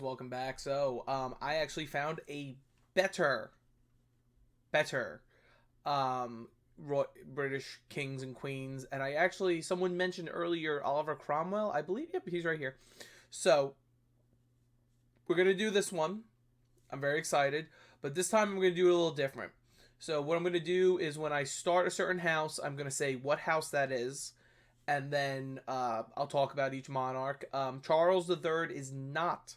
welcome back. I actually found a better, better, British kings and queens, and someone mentioned earlier Oliver Cromwell. I believe, yep, he's right here. So, we're gonna do this one. I'm very excited, but this time I'm gonna do it a little different. So, what I'm gonna do is when I start a certain house, I'm gonna say what house that is, and then I'll talk about each monarch. Charles III is not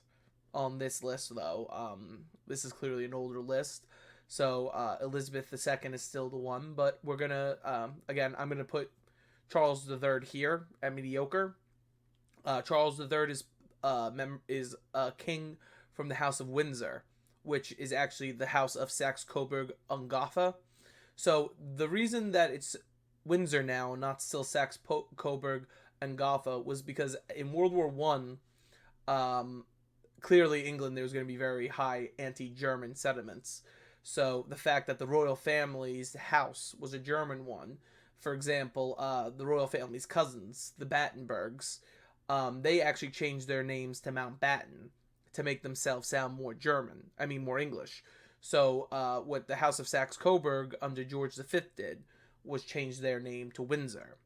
on this list, though. This is clearly an older list. So Elizabeth II is still the one, but we're gonna again. I'm gonna put Charles III here at mediocre. Charles III is a king from the House of Windsor, which is actually the House of Saxe-Coburg-Ungotha. So the reason that it's Windsor now, not still Saxe-Coburg-Ungotha, was because in World War One, clearly England, there was going to be very high anti-German sentiments. So the fact that the royal family's house was a German one, for example, the royal family's cousins, the Battenbergs, they actually changed their names to Mountbatten to make themselves sound more German. I mean, more English. So what the House of Saxe-Coburg under George V did was change their name to Windsor.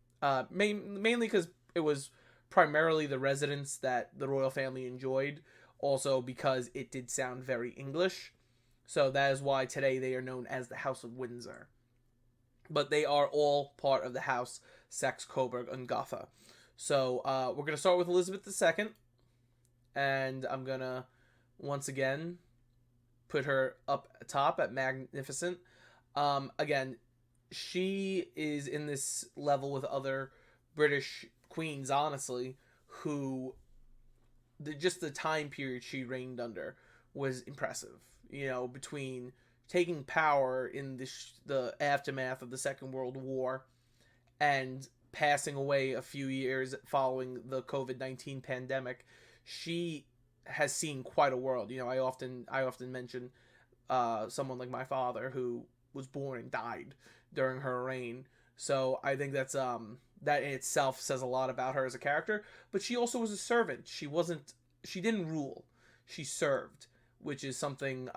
Mainly because it was primarily the residence that the royal family enjoyed, also because it did sound very English. So that is why today they are known as the House of Windsor. But they are all part of the House Saxe-Coburg-Ungotha. So we're going to start with Elizabeth II. And I'm going to, once again, put her up top at Magnificent. Again, she is in this level with other British queens, honestly, who just the time period she reigned under was impressive. You know, between taking power in the aftermath of the Second World War and passing away a few years following the COVID-19 pandemic, she has seen quite a world. You know, I often mention someone like my father who was born and died during her reign. So I think that in itself says a lot about her as a character. But she also was a servant. She didn't rule. She served, which is something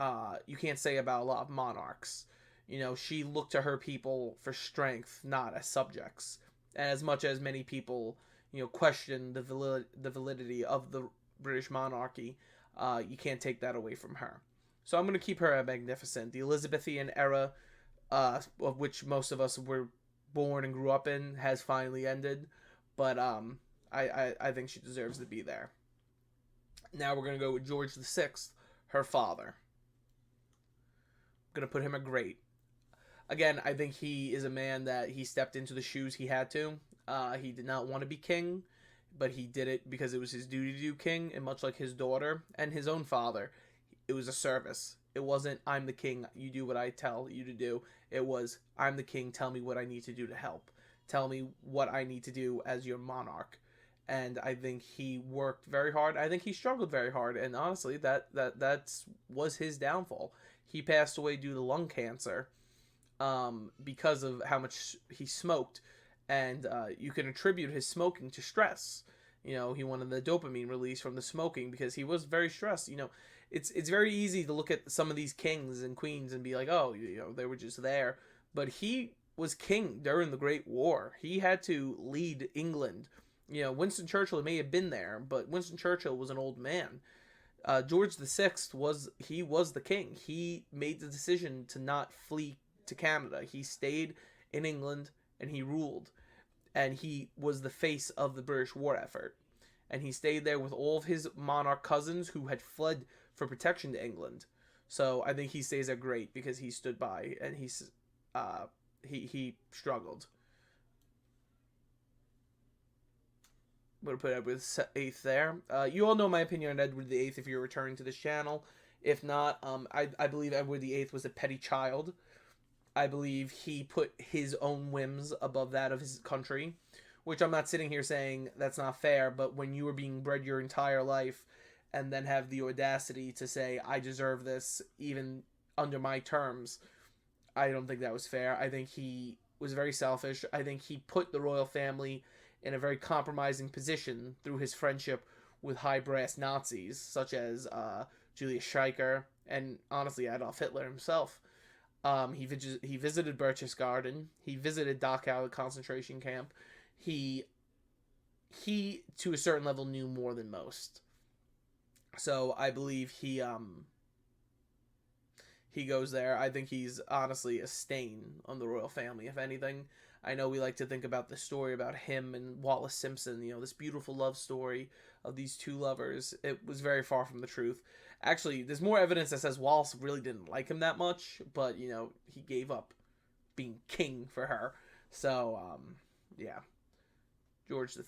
you can't say about a lot of monarchs. You know, she looked to her people for strength, not as subjects. And as much as many people, you know, question the validity of the British monarchy, you can't take that away from her. So I'm going to keep her at Magnificent. The Elizabethan era, of which most of us were born and grew up in, has finally ended. But I think she deserves to be there. Now we're going to go with George VI, her father. I'm going to put him at great. Again, I think he is a man that he stepped into the shoes he had to. He did not want to be king, but he did it because it was his duty to do king, and much like his daughter and his own father, it was a service. It wasn't, I'm the king, you do what I tell you to do. It was, I'm the king, tell me what I need to do to help. Tell me what I need to do as your monarch. And I think he worked very hard. I think he struggled very hard, and honestly, that was his downfall. He passed away due to lung cancer, because of how much he smoked, and you can attribute his smoking to stress. You know, he wanted the dopamine release from the smoking because he was very stressed. You know, it's very easy to look at some of these kings and queens and be like, oh, you know, they were just there, but he was king during the Great War. He had to lead England. You know, Winston Churchill may have been there, but Winston Churchill was an old man. George VI was the king. He made the decision to not flee to Canada. He stayed in England and he ruled, and he was the face of the British war effort, and he stayed there with all of his monarch cousins who had fled for protection to England. So I think he stays there great because he stood by and he struggled. I'm going to put Edward VIII there. You all know my opinion on Edward VIII if you're returning to this channel. If not, I believe Edward VIII was a petty child. I believe he put his own whims above that of his country, which I'm not sitting here saying that's not fair, but when you were being bred your entire life and then have the audacity to say, I deserve this even under my terms, I don't think that was fair. I think he was very selfish. I think he put the royal family in a very compromising position through his friendship with high brass Nazis such as Julius Schleicher and honestly Adolf Hitler himself. He visited Berchtesgaden. He visited Dachau, the concentration camp. He he to a certain level knew more than most. So I believe he goes there. I think he's honestly a stain on the royal family, if anything. I know we like to think about the story about him and Wallace Simpson, this beautiful love story of these two lovers. It was very far from the truth. Actually, there's more evidence that says Wallace really didn't like him that much, but, he gave up being king for her. So, yeah. George V.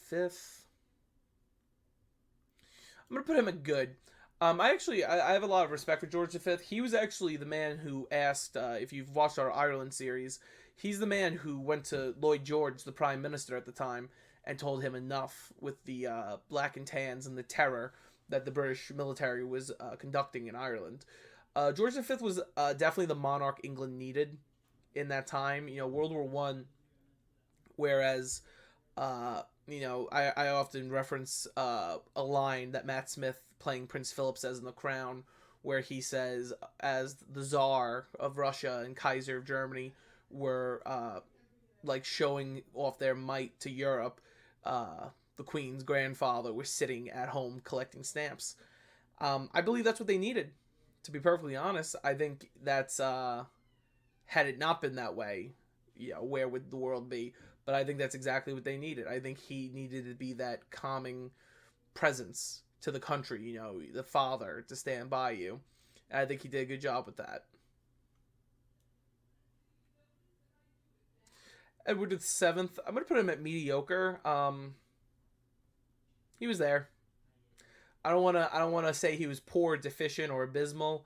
I'm going to put him at good. I have a lot of respect for George V. He was actually the man who asked, if you've watched our Ireland series, he's the man who went to Lloyd George, the prime minister at the time, and told him enough with the black and tans and the terror that the British military was conducting in Ireland. George V was definitely the monarch England needed in that time. World War One, whereas I often reference a line that Matt Smith playing Prince Philip says in The Crown, where he says, as the Tsar of Russia and Kaiser of Germany were showing off their might to Europe, the Queen's grandfather was sitting at home collecting stamps. I believe that's what they needed, to be perfectly honest. I think that's, had it not been that way, where would the world be? But I think that's exactly what they needed. I think he needed to be that calming presence to the country, the father to stand by you. And I think he did a good job with that. Edward VII, I'm going to put him at mediocre. He was there. I don't want to say he was poor, deficient, or abysmal.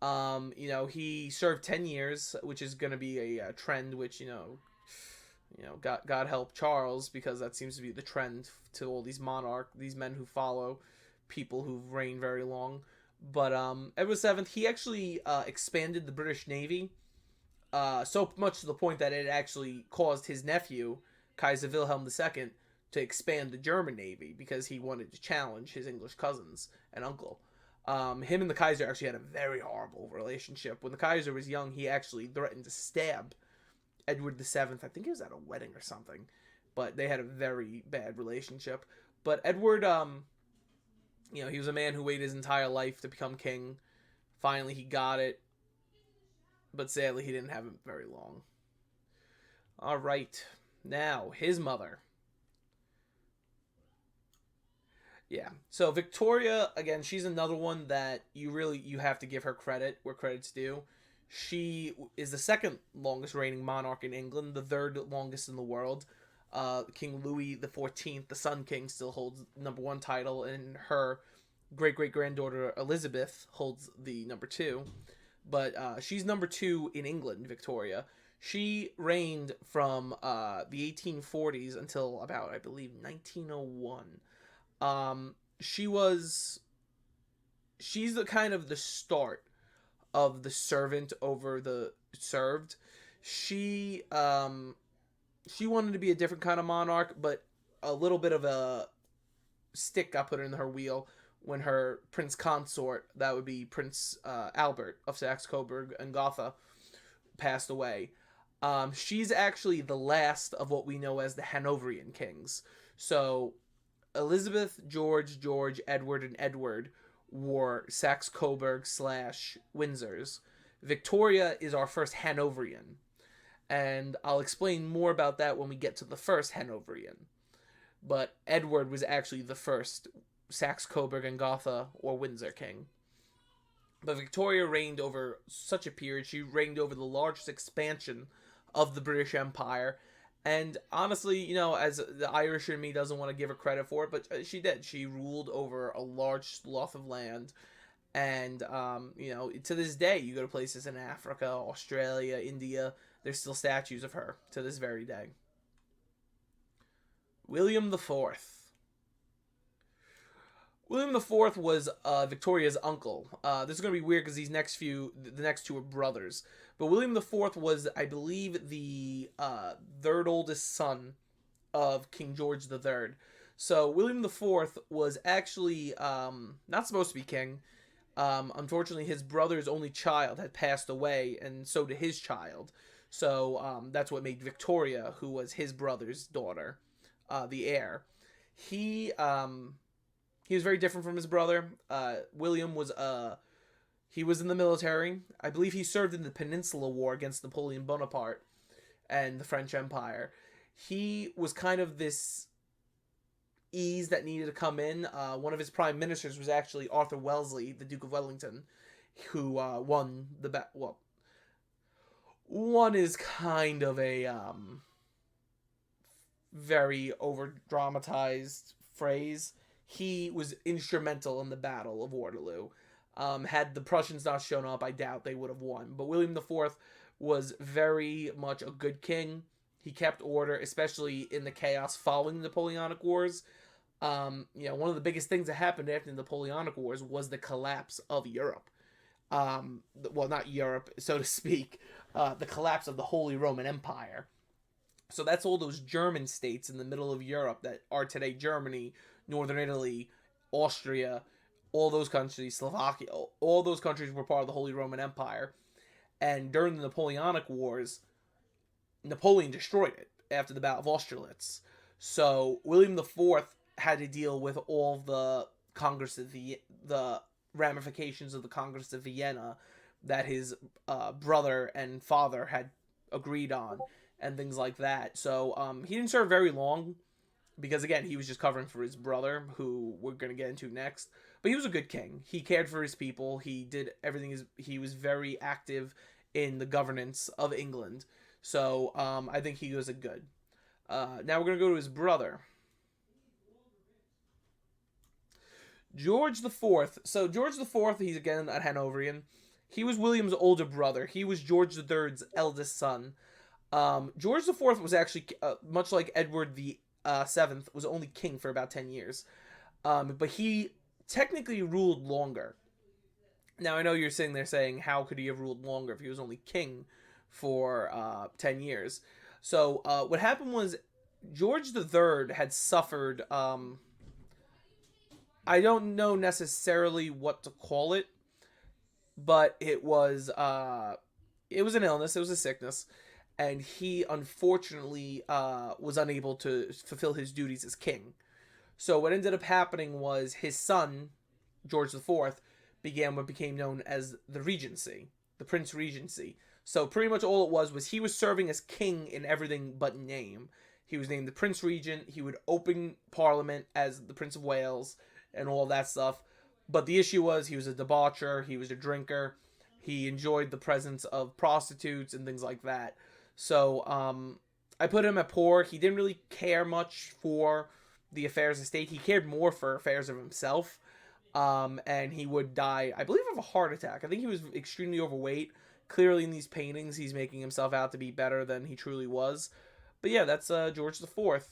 He served 10 years, which is going to be a trend, which, God help Charles, because that seems to be the trend to all these these men who follow people who've reigned very long. But Edward VII, he actually expanded the British Navy, so much to the point that it actually caused his nephew, Kaiser Wilhelm II, to expand the German Navy because he wanted to challenge his English cousins and uncle. Him and the Kaiser actually had a very horrible relationship. When the Kaiser was young, he actually threatened to stab Edward VII. I think he was at a wedding or something, but they had a very bad relationship. But Edward, he was a man who waited his entire life to become king. Finally, he got it, but sadly, he didn't have it very long. All right, now his mother. Yeah, so Victoria, again, she's another one that you have to give her credit where credit's due. She is the second longest reigning monarch in England, the third longest in the world. King Louis XIV, the Sun King, still holds number one title, and her great-great-granddaughter Elizabeth holds the number two. But she's number two in England, Victoria. She reigned from the 1840s until about, I believe, 1901. She's the kind of the start of the servant over the served. She wanted to be a different kind of monarch, but a little bit of a stick got put in her wheel when her prince consort, that would be Prince Albert of Saxe-Coburg and Gotha, passed away. She's actually the last of what we know as the Hanoverian kings. So Elizabeth, George, Edward, and Edward were Saxe-Coburg / Windsors. Victoria is our first Hanoverian. And I'll explain more about that when we get to the first Hanoverian. But Edward was actually the first Saxe-Coburg and Gotha or Windsor king. But Victoria reigned over such a period. She reigned over the largest expansion of the British Empire. And honestly, as the Irish in me doesn't want to give her credit for it, but she did. She ruled over a large swath of land. And, to this day, you go to places in Africa, Australia, India, there's still statues of her to this very day. William IV. William IV was Victoria's uncle. This is going to be weird because the next two are brothers. But William IV was, I believe, the third oldest son of King George III. So William the Fourth was actually not supposed to be king. Unfortunately, his brother's only child had passed away, and so did his child. So that's what made Victoria, who was his brother's daughter, the heir. He um, he was very different from his brother. William was he was in the military. I believe he served in the Peninsula War against Napoleon Bonaparte and the French Empire. He was kind of this ease that needed to come in. One of his prime ministers was actually Arthur Wellesley, the Duke of Wellington, who won the well. One is kind of a very over dramatized phrase. He was instrumental in the Battle of Waterloo. Had the Prussians not shown up, I doubt they would have won. But William IV was very much a good king. He kept order, especially in the chaos following the Napoleonic Wars. One of the biggest things that happened after the Napoleonic Wars was the collapse of Europe. Well, not Europe, so to speak. The collapse of the Holy Roman Empire. So that's all those German states in the middle of Europe that are today Germany, Northern Italy, Austria, all those countries, Slovakia, all those countries were part of the Holy Roman Empire. And during the Napoleonic Wars, Napoleon destroyed it after the Battle of Austerlitz. So William IV had to deal with all the Congress of the ramifications of the Congress of Vienna that his brother and father had agreed on and things like that. So he didn't serve very long because, again, he was just covering for his brother, who we're going to get into next. But he was a good king. He cared for his people. He did everything. He was very active in the governance of England. So I think he was a good. Now we're going to go to his brother, George IV. So George IV, he's again a Hanoverian. He was William's older brother. He was George III's eldest son. George IV was actually, much like Edward the VII, was only king for about 10 years. But he technically ruled longer. Now, I know you're sitting there saying, how could he have ruled longer if he was only king for 10 years? So what happened was George III had suffered, I don't know necessarily what to call it, but it was an illness, it was a sickness, and he unfortunately was unable to fulfill his duties as king. So what ended up happening was his son, George IV, began what became known as the Regency, the Prince Regency. So pretty much all it was he was serving as king in everything but name. He was named the Prince Regent. He would open Parliament as the Prince of Wales and all that stuff. But the issue was he was a debaucher. He was a drinker. He enjoyed the presence of prostitutes and things like that. So I put him at poor. He didn't really care much for the affairs of state. He cared more for affairs of himself. And he would die, I believe, of a heart attack. I think he was extremely overweight. Clearly in these paintings, he's making himself out to be better than he truly was. But yeah, that's George IV.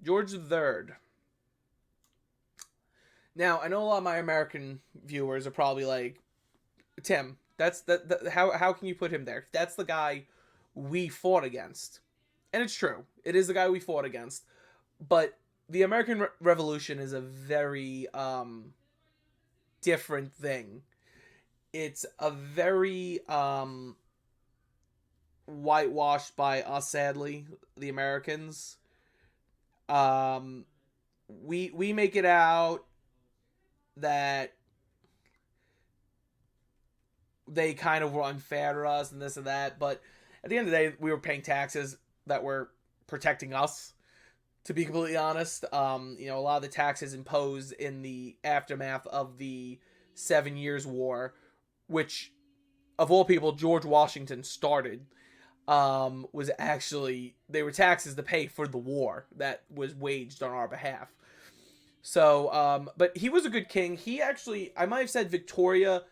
George III. Now, I know a lot of my American viewers are probably like, Tim, how can you put him there? That's the guy we fought against. And it's true. It is the guy we fought against. But the American Revolution is a very different thing. It's a very whitewashed by us, sadly, the Americans. We make it out that they kind of were unfair to us and this and that, but at the end of the day, we were paying taxes that were protecting us, to be completely honest. A lot of the taxes imposed in the aftermath of the 7 Years' War, which, of all people, George Washington started, was actually, they were taxes to pay for the war that was waged on our behalf. So, but he was a good king. He actually, I might have said Victoria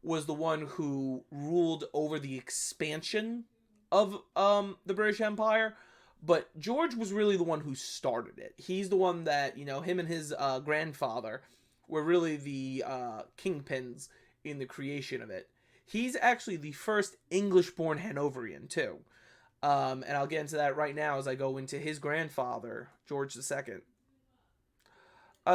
was the one who ruled over the expansion of the British Empire, but George was really the one who started it. He's the one that, him and his grandfather were really the kingpins in the creation of it. He's actually the first English-born Hanoverian, too. And I'll get into that right now as I go into his grandfather, George II.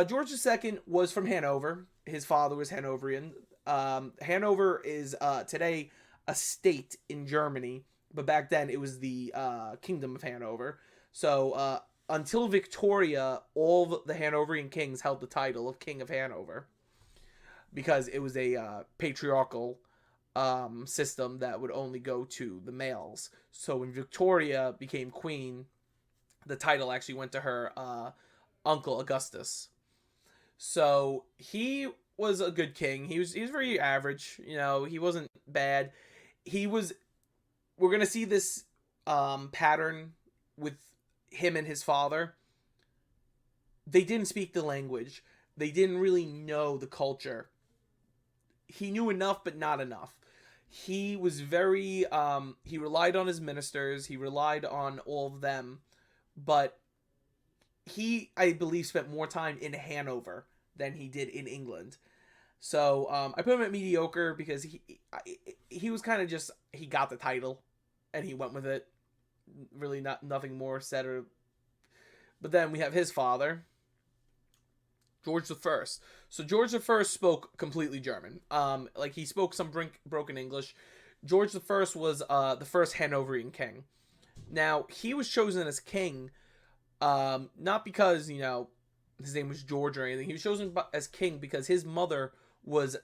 George II was from Hanover. His father was Hanoverian. Hanover is today a state in Germany, but back then it was the Kingdom of Hanover. So until Victoria, all the Hanoverian kings held the title of King of Hanover because it was a patriarchal system that would only go to the males. So when Victoria became queen, the title actually went to her uncle Augustus. So he was a good king. He was very average. You know, he wasn't bad. He was. We're gonna see this pattern with him and his father. They didn't speak the language. They didn't really know the culture. He knew enough, but not enough. He was very. He relied on his ministers. He relied on all of them, but he, I believe, spent more time in Hanover than he did in England. So I put him at mediocre because he was kind of just, he got the title and he went with it. Really nothing more said or. But then we have his father, George the First. So George the First spoke completely German. Like he spoke some broken English. George the First was the first Hanoverian king. Now he was chosen as king. Not because, you know, his name was George or anything. He was chosen as king because his mother was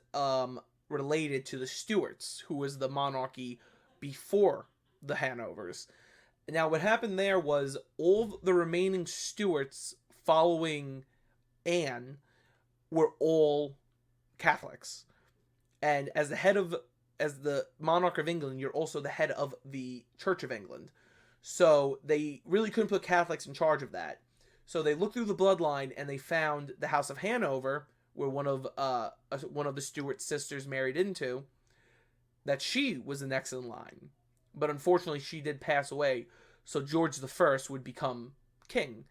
related to the Stuarts, who was the monarchy before the Hanovers. Now, what happened there was all the remaining Stuarts following Anne were all Catholics. And as the monarch of England, you're also the head of the Church of England. So they really couldn't put Catholics in charge of that. So they looked through the bloodline and they found the House of Hanover, where one of the Stuart sisters married into, that she was the next in line. But unfortunately, she did pass away, so George the First would become king.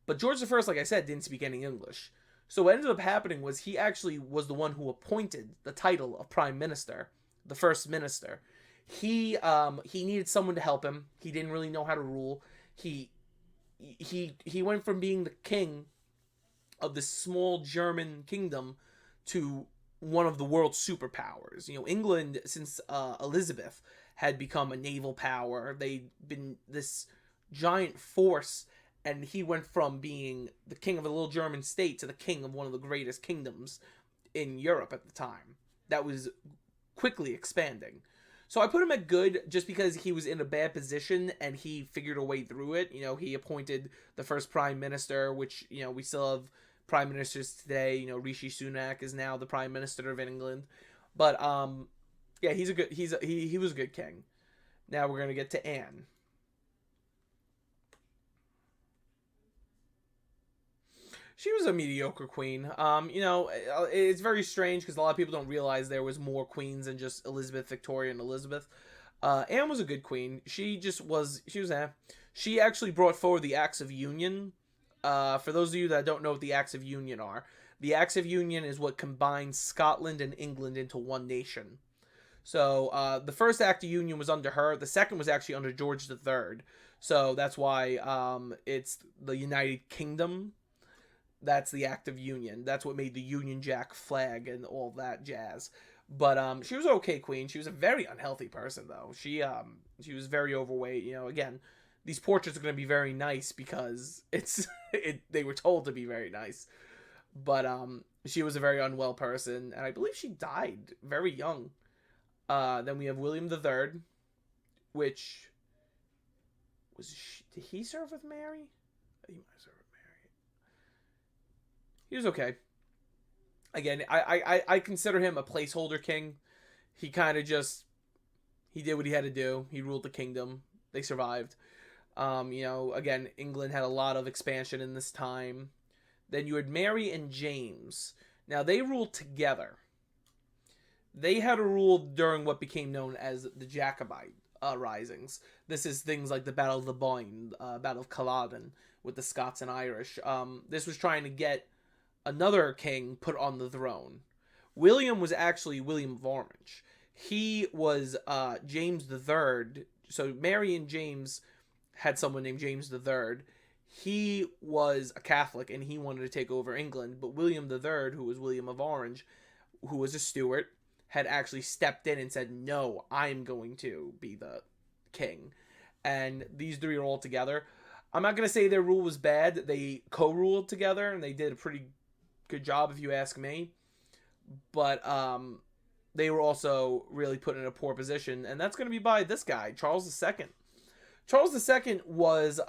But George the First, like I said, didn't speak any English. So what ended up happening was he actually was the one who appointed the title of Prime Minister, the First Minister. He needed someone to help him. He didn't really know how to rule. He went from being the king of this small German kingdom to one of the world's superpowers. You know, England, since Elizabeth, had become a naval power. They'd been this giant force, and he went from being the king of a little German state to the king of one of the greatest kingdoms in Europe at the time. That was quickly expanding. So I put him at good just because he was in a bad position and he figured a way through it. You know, he appointed the first prime minister, which, you know, we still have prime ministers today. You know, Rishi Sunak is now the prime minister of England. But yeah, he was a good king. Now we're going to get to Anne. She was a mediocre queen. You know, it's very strange because a lot of people don't realize there was more queens than just Elizabeth, Victoria, and Elizabeth. Anne was a good queen. She was. She actually brought forward the Acts of Union. For those of you that don't know what the Acts of Union are, the Acts of Union is what combines Scotland and England into one nation. So the first Act of Union was under her. The second was actually under George III. So that's why it's the United Kingdom. That's the Act of Union. That's what made the Union Jack flag and all that jazz. But she was an okay queen. She was a very unhealthy person, though. She was very overweight. You know, again, these portraits are going to be very nice because they were told to be very nice. But she was a very unwell person, and I believe she died very young. Then we have William III, which did he serve with Mary? He might have served. He was okay. Again, I consider him a placeholder king. He kind of just, he did what he had to do. He ruled the kingdom. They survived. You know, again, England had a lot of expansion in this time. Then you had Mary and James. Now, they ruled together. They had a rule during what became known as the Jacobite risings. This is things like the Battle of the Boyne, Battle of Culloden with the Scots and Irish. This was trying to get another king put on the throne. William was actually William of Orange. He was James III. So Mary and James had someone named James III. he was a Catholic and he wanted to take over England, but William III, who was William of Orange, who was a Stuart, had actually stepped in and said, "No, I'm going to be the king." And these three are all together. I'm not going to say their rule was bad. They co-ruled together and they did a pretty good job, if you ask me. But they were also really put in a poor position, and that's going to be by this guy, Charles II. Charles II was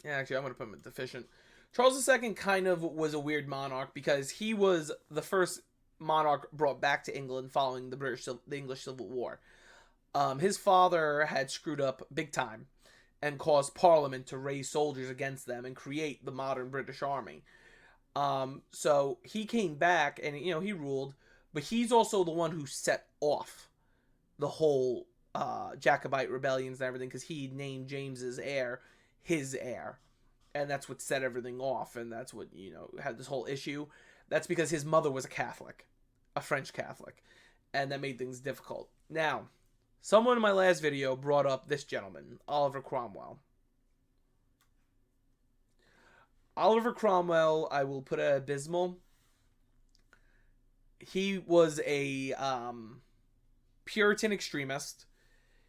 yeah, actually, I'm going to put him at deficient. Charles II kind of was a weird monarch because he was the first monarch brought back to England following the English Civil War. His father had screwed up big time and caused Parliament to raise soldiers against them and create the modern British Army. So he came back and he ruled, but he's also the one who set off the whole Jacobite rebellions and everything because he named James's heir his heir, and that's what set everything off, and that's what had this whole issue. That's because his mother was a Catholic, a French Catholic, and that made things difficult. Now, someone in my last video brought up this gentleman, Oliver Cromwell. Oliver Cromwell, I will put at abysmal. He was a Puritan extremist.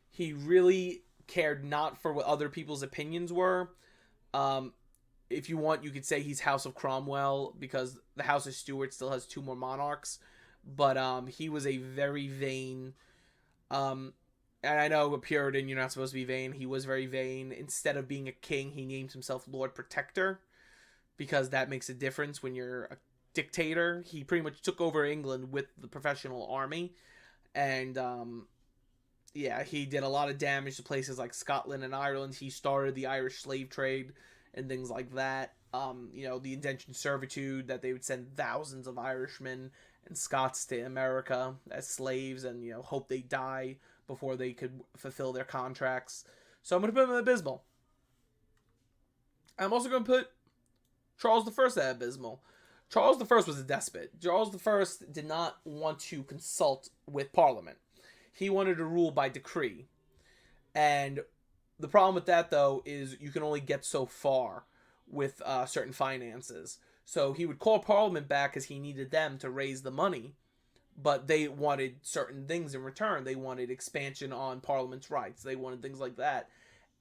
He really cared not for what other people's opinions were. If you want, you could say he's House of Cromwell because the House of Stuart still has 2 more monarchs. But he was a very vain... and I know a Puritan, you're not supposed to be vain. He was very vain. Instead of being a king, he named himself Lord Protector because that makes a difference when you're a dictator. He pretty much took over England with the professional army. And... yeah, he did a lot of damage to places like Scotland and Ireland. He started the Irish slave trade and things like that. The indentured servitude, that they would send thousands of Irishmen and Scots to America as slaves and, hope they die before they could fulfill their contracts. So I'm going to put him at abysmal. I'm also going to put Charles I at abysmal. Charles I was a despot. Charles I did not want to consult with Parliament. He wanted to rule by decree. And the problem with that, though, is you can only get so far with certain finances. So he would call Parliament back because he needed them to raise the money. But they wanted certain things in return. They wanted expansion on Parliament's rights. They wanted things like that.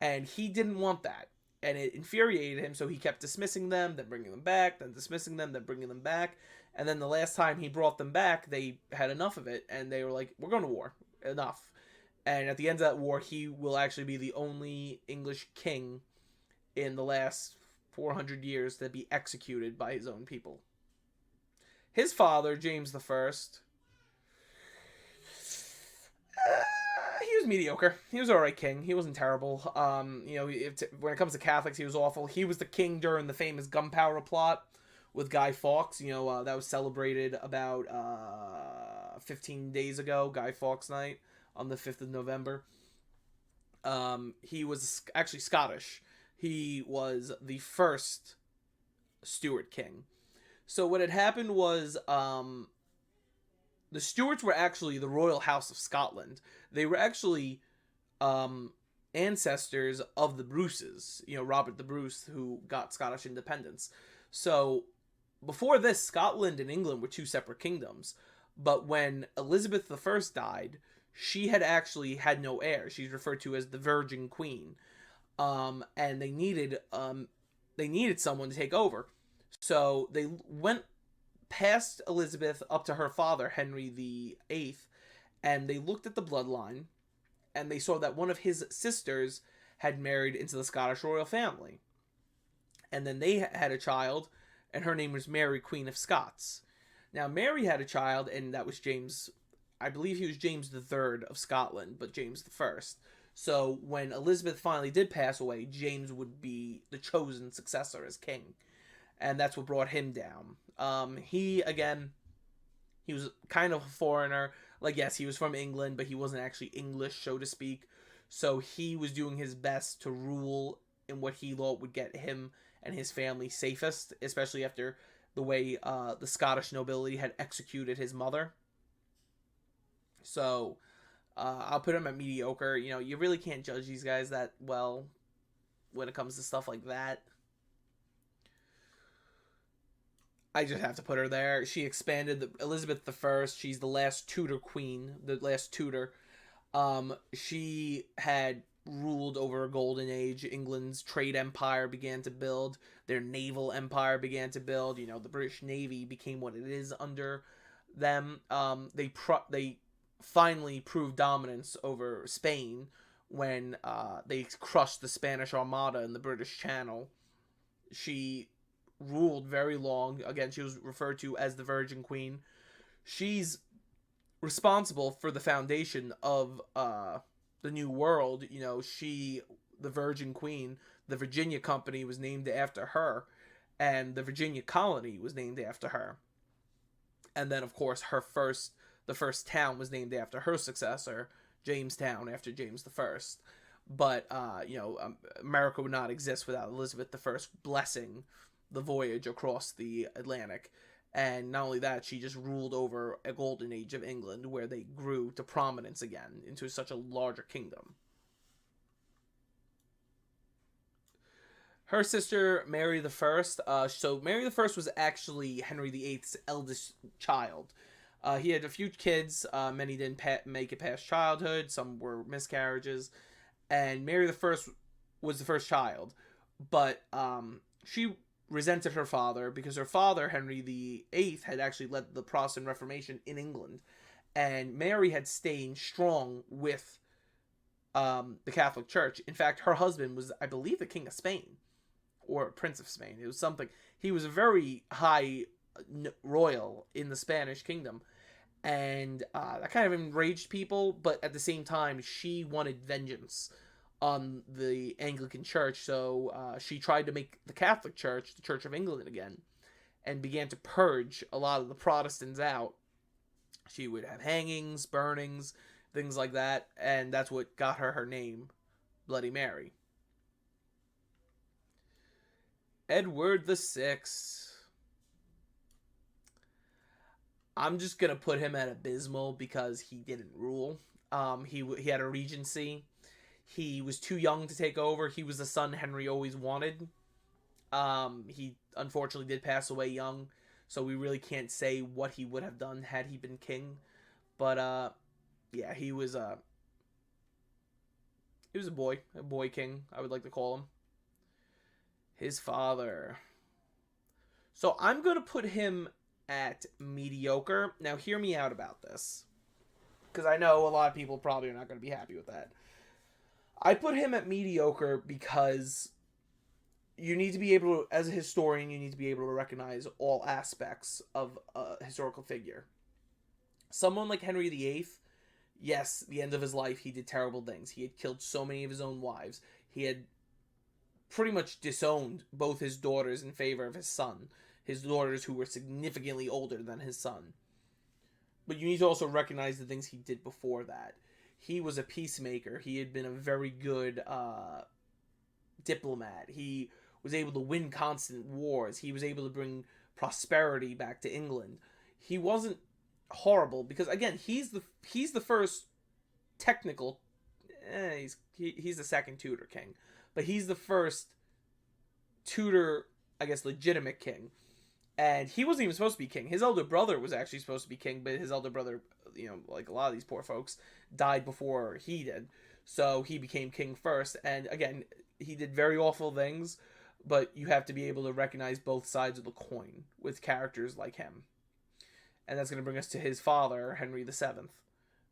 And he didn't want that. And it infuriated him, so he kept dismissing them, then bringing them back, then dismissing them, then bringing them back. And then the last time he brought them back, they had enough of it. And they were like, we're going to war. Enough. And at the end of that war, he will actually be the only English king in the last 400 years to be executed by his own people. His father, James I, he was mediocre. He was alright king. He wasn't terrible. When it comes to Catholics, he was awful. He was the king during the famous Gunpowder Plot with Guy Fawkes. That was celebrated about 15 days ago, Guy Fawkes Night, on the 5th of November. He was actually Scottish. He was the first Stuart king. So what had happened was the Stuarts were actually the royal house of Scotland. They were actually ancestors of the Bruces, Robert the Bruce, who got Scottish independence. So before this, Scotland and England were 2 separate kingdoms. But when Elizabeth I died, she had actually had no heir. She's referred to as the Virgin Queen. And they needed someone to take over. So they went past Elizabeth up to her father, Henry VIII, and they looked at the bloodline, and they saw that one of his sisters had married into the Scottish royal family. And then they had a child, and her name was Mary, Queen of Scots. Now, Mary had a child, and that was James. I believe he was James III of Scotland, but James I. So when Elizabeth finally did pass away, James would be the chosen successor as king. And that's what brought him down. He was kind of a foreigner. Like, yes, he was from England, but he wasn't actually English, so to speak. So he was doing his best to rule in what he thought would get him and his family safest, especially after the way the Scottish nobility had executed his mother. So I'll put him at mediocre. You really can't judge these guys that well. when it comes to stuff like that. I just have to put her there. She expanded Elizabeth I. She's the last Tudor queen, the last Tudor. She had ruled over a golden age. England's trade empire began to build. Their naval empire began to build. You know, the British Navy became what it is under them. They finally proved dominance over Spain when they crushed the Spanish Armada in the British Channel. She ruled very long. Again, she was referred to as the Virgin Queen. She's responsible for the foundation of the New World. You know, the Virgin Queen, the Virginia Company was named after her, and the Virginia Colony was named after her. And then, of course, the first town was named after her successor, Jamestown, after James I. But, America would not exist without Elizabeth I blessing the voyage across the Atlantic. And not only that, she just ruled over a golden age of England where they grew to prominence again into such a larger kingdom. Her sister, Mary I. So Mary I was actually Henry VIII's eldest child. He had a few kids. Many didn't make it past childhood. Some were miscarriages. And Mary I was the first child. But she resented her father because her father, Henry VIII, had actually led the Protestant Reformation in England. And Mary had stayed strong with the Catholic Church. In fact, her husband was, I believe, the King of Spain. Or Prince of Spain. It was something. He was a very high royal in the Spanish kingdom. And that kind of enraged people. But at the same time, she wanted vengeance on the Anglican Church, so she tried to make the Catholic Church the Church of England again, and began to purge a lot of the Protestants out. She would have hangings, burnings, things like that, and that's what got her name, Bloody Mary. Edward VI. I'm just gonna put him at abysmal because he didn't rule. He had a regency. He was too young to take over. He was the son Henry always wanted. He unfortunately did pass away young, so we really can't say what he would have done had he been king. But yeah, he was a boy king, I would like to call him. His father. So I'm gonna put him at mediocre. Now, hear me out about this, because I know a lot of people probably are not going to be happy with that. I put him at mediocre because you need to be able to, as a historian, you need to be able to recognize all aspects of a historical figure. Someone like Henry VIII, yes, the end of his life, he did terrible things. He had killed so many of his own wives. He had pretty much disowned both his daughters in favor of his son. His daughters who were significantly older than his son. But you need to also recognize the things he did before that. He was a peacemaker. He had been a very good diplomat. He was able to win constant wars. He was able to bring prosperity back to England. He wasn't horrible because, again, he's the first technical. He's the second Tudor king, but he's the first Tudor, I guess, legitimate king. And he wasn't even supposed to be king. His elder brother was actually supposed to be king, but his elder brother, like a lot of these poor folks, died before he did. So he became king first. And again, he did very awful things, but you have to be able to recognize both sides of the coin with characters like him. And that's going to bring us to his father, Henry VII,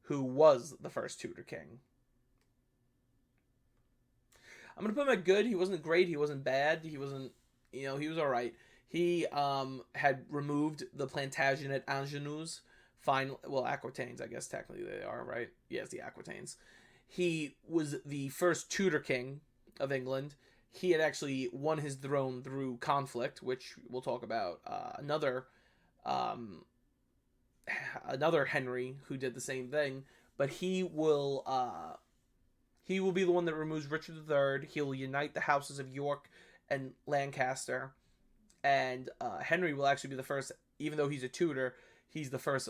who was the first Tudor king. I'm going to put him at good. He wasn't great. He wasn't bad. He wasn't, he was all right. He had removed the Plantagenet Anjou's, Aquitaines, I guess technically they are, right? Yes, the Aquitaines. He was the first Tudor king of England. He had actually won his throne through conflict, which we'll talk about. Another Henry who did the same thing, but he will be the one that removes Richard III. He will unite the houses of York and Lancaster. And Henry will actually be the first, even though he's a Tudor, he's the first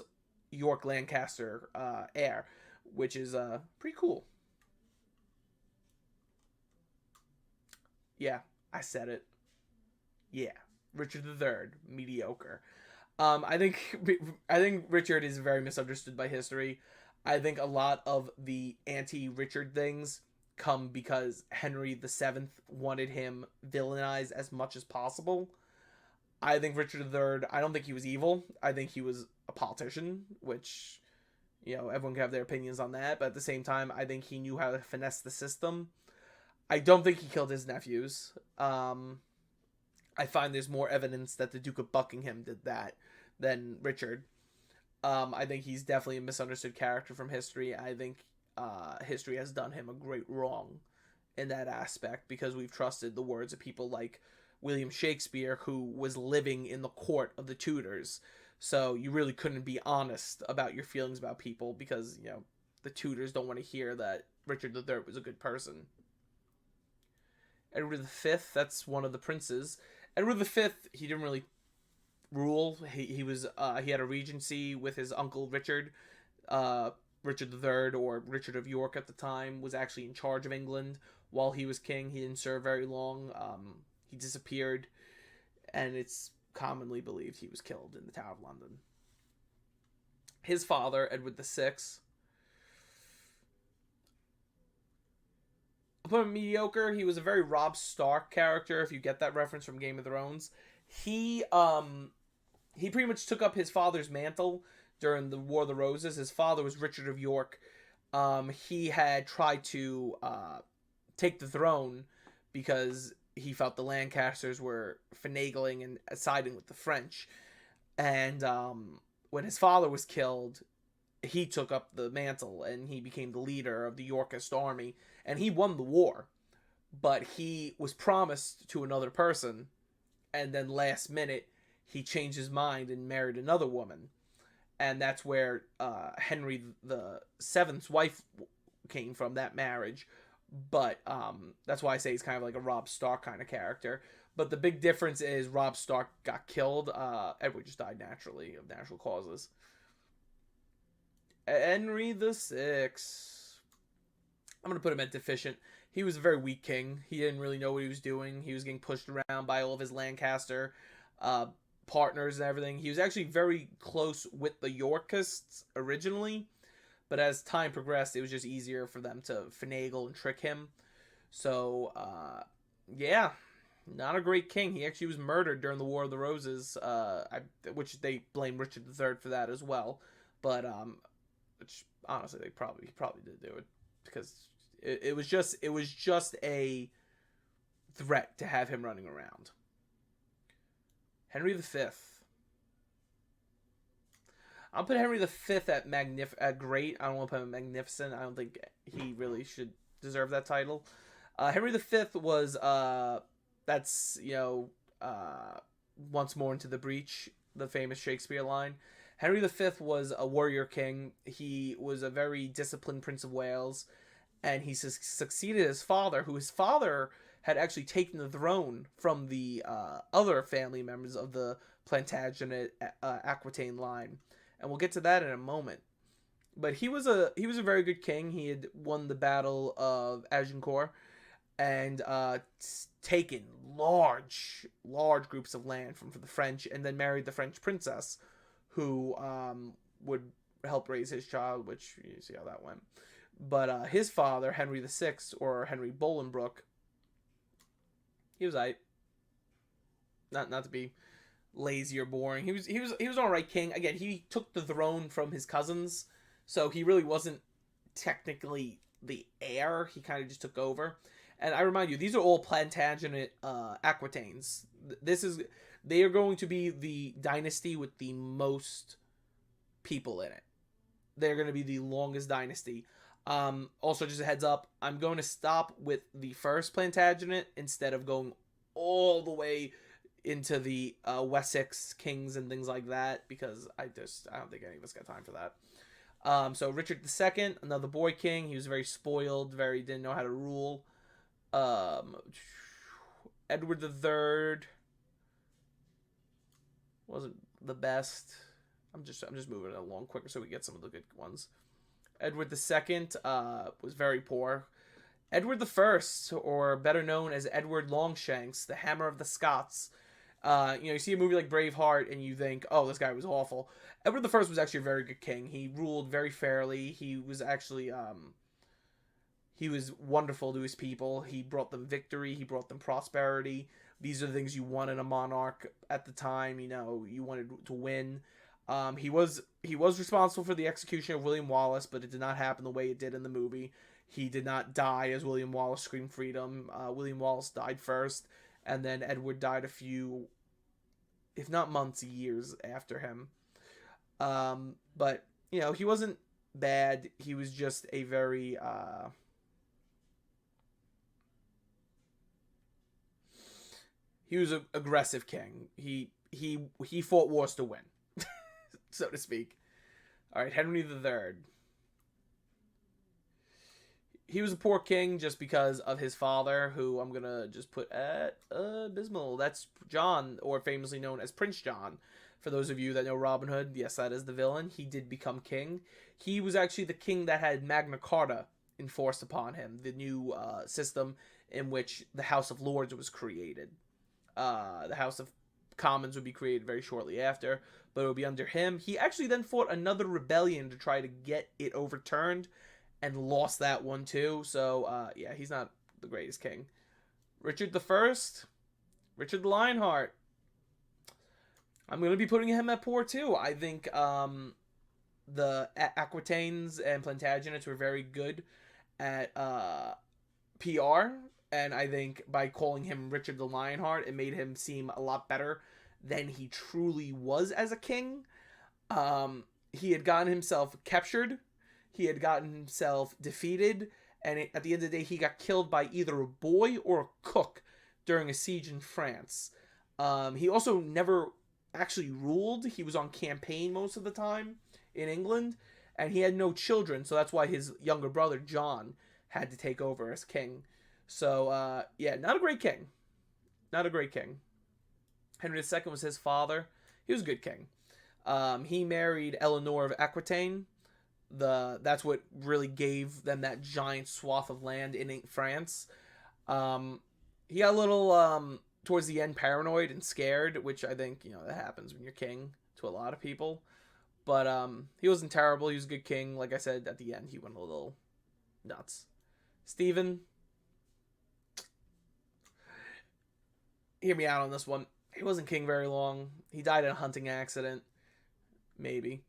York-Lancaster heir, which is pretty cool. Yeah, I said it. Yeah, Richard III, mediocre. I think Richard is very misunderstood by history. I think a lot of the anti-Richard things come because Henry VII wanted him villainized as much as possible. I think Richard III, I don't think he was evil. I think he was a politician, which, everyone can have their opinions on that. But at the same time, I think he knew how to finesse the system. I don't think he killed his nephews. I find there's more evidence that the Duke of Buckingham did that than Richard. I think he's definitely a misunderstood character from history. I think history has done him a great wrong in that aspect because we've trusted the words of people like William Shakespeare, who was living in the court of the Tudors. So you really couldn't be honest about your feelings about people because, the Tudors don't want to hear that Richard III was a good person. Edward V, that's one of the princes. Edward V, he didn't really rule. He had a regency with his uncle Richard. Richard III, or Richard of York at the time, was actually in charge of England while he was king. He didn't serve very long. He disappeared, and it's commonly believed he was killed in the Tower of London. His father, Edward VI, I'll put him mediocre. He was a very Robb Stark character, if you get that reference from Game of Thrones. He pretty much took up his father's mantle during the War of the Roses. His father was Richard of York. He had tried to take the throne because he felt the Lancasters were finagling and siding with the French. And when his father was killed, he took up the mantle and he became the leader of the Yorkist army. And he won the war. But he was promised to another person. And then last minute, he changed his mind and married another woman. And that's where Henry VII's wife came from, that marriage. But that's why I say he's kind of like a Robb Stark kind of character. But the big difference is Robb Stark got killed. Edward just died naturally of natural causes. Henry VI. I'm going to put him at deficient. He was a very weak king. He didn't really know what he was doing. He was getting pushed around by all of his Lancaster partners and everything. He was actually very close with the Yorkists originally, but as time progressed, it was just easier for them to finagle and trick him. So, yeah, not a great king. He actually was murdered during the War of the Roses, which they blame Richard III for that as well. But which honestly, he probably did do it because it was just a threat to have him running around. Henry V. I'll put Henry V at great. I don't want to put him magnificent. I don't think he really should deserve that title. Henry V was once more into the breach, the famous Shakespeare line. Henry V was a warrior king. He was a very disciplined Prince of Wales, and he succeeded his father, his father had actually taken the throne from the other family members of the Plantagenet Aquitaine line, and we'll get to that in a moment. But he was a very good king. He had won the Battle of Agincourt and taken large groups of land from the French, and then married the French princess, who would help raise his child, which you see how that went. But his father, Henry VI, or Henry Bolingbroke, he was not to be lazy or boring. He was an alright king. Again, he took the throne from his cousins, so he really wasn't technically the heir. He kind of just took over. And I remind you, these are all Plantagenet Aquitaines. They are going to be the dynasty with the most people in it. They're going to be the longest dynasty. Also, just a heads up, I'm going to stop with the first Plantagenet instead of going all the way into the Wessex kings and things like that, because I don't think any of us got time for that. So Richard II, another boy king. He was very spoiled, didn't know how to rule. Edward III wasn't the best. I'm just moving it along quicker so we get some of the good ones. Edward II was very poor. Edward the First, or better known as Edward Longshanks, the Hammer of the Scots. You see a movie like Braveheart and you think, oh, this guy was awful. Edward the First was actually a very good king. He ruled very fairly. He was actually he was wonderful to his people. He brought them victory. He brought them prosperity. These are the things you want in a monarch at the time. You wanted to win. He was responsible for the execution of William Wallace, but it did not happen the way it did in the movie. He did not die as William Wallace screamed freedom. William Wallace died first, and then Edward died a few, if not months, years after him. But he wasn't bad. He was just a very he was an aggressive king. He fought wars to win, so to speak. All right, Henry III. He was a poor king just because of his father, who I'm gonna just put at abysmal. That's John, or famously known as Prince John. For those of you that know Robin Hood, yes, that is the villain. He did become king. He was actually the king that had Magna Carta enforced upon him, the new system in which the House of Lords was created. The House of Commons would be created very shortly after, but it would be under him. He actually then fought another rebellion to try to get it overturned, and lost that one too. So, yeah, he's not the greatest king. Richard the First, Richard the Lionheart. I'm going to be putting him at poor too. I think the Aquitaines and Plantagenets were very good at PR, and I think by calling him Richard the Lionheart, it made him seem a lot better than he truly was as a king. He had gotten himself captured. He had gotten himself defeated, and at the end of the day, he got killed by either a boy or a cook during a siege in France. He also never actually ruled. He was on campaign most of the time in England, and he had no children, so that's why his younger brother, John, had to take over as king. So, yeah, not a great king. Not a great king. Henry II was his father. He was a good king. He married Eleanor of Aquitaine. That's what really gave them that giant swath of land in France. He got a little towards the end paranoid and scared, which I think that happens when you're king to a lot of people. But he wasn't terrible. He was a good king. Like I said, at the end he went a little nuts. Stephen, hear me out on this one. He wasn't king very long. He died in a hunting accident, maybe.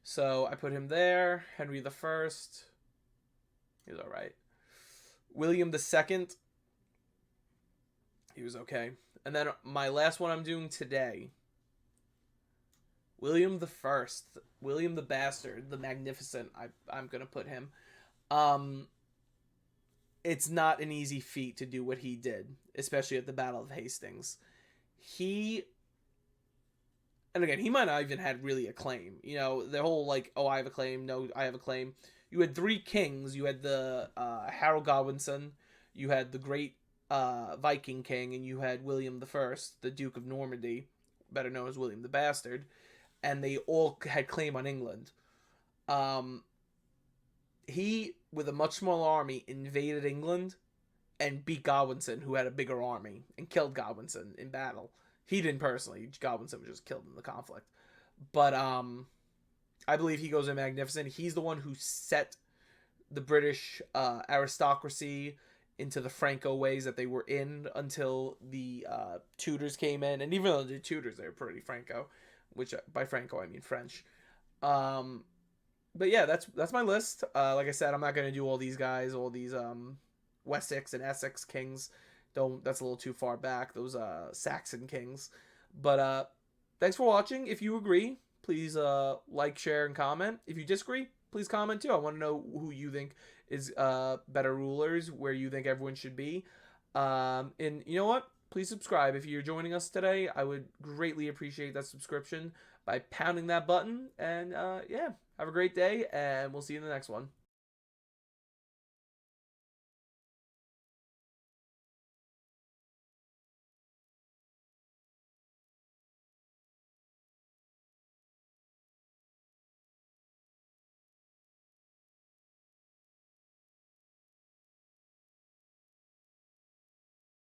So I put him there. Henry the First. He was all right. William the Second. He was okay. And then my last one I'm doing today. William the First. William the Bastard. The Magnificent. I'm going to put him. It's not an easy feat to do what he did. Especially at the Battle of Hastings. And again, he might not even had really a claim. The whole I have a claim, no, I have a claim. You had three kings. You had the Harold Godwinson, you had the great Viking king, and you had William the First, the Duke of Normandy, better known as William the Bastard, and they all had claim on England. He, with a much smaller army, invaded England and beat Godwinson, who had a bigger army, and killed Godwinson in battle. He didn't personally. Godwinson was just killed in the conflict. But I believe he goes in magnificent. He's the one who set the British aristocracy into the Franco ways that they were in until the Tudors came in. And even though the Tudors, they were pretty Franco, which by Franco I mean French. But yeah, that's my list. Like I said, I'm not going to do all these guys, all these Wessex and Essex kings. That's a little too far back, those Saxon kings. But thanks for watching. If you agree, please like, share, and comment. If you disagree, please comment too. I want to know who you think is better rulers, where you think everyone should be. And you know what? Please subscribe. If you're joining us today, I would greatly appreciate that subscription by pounding that button. And yeah, have a great day, and we'll see you in the next one.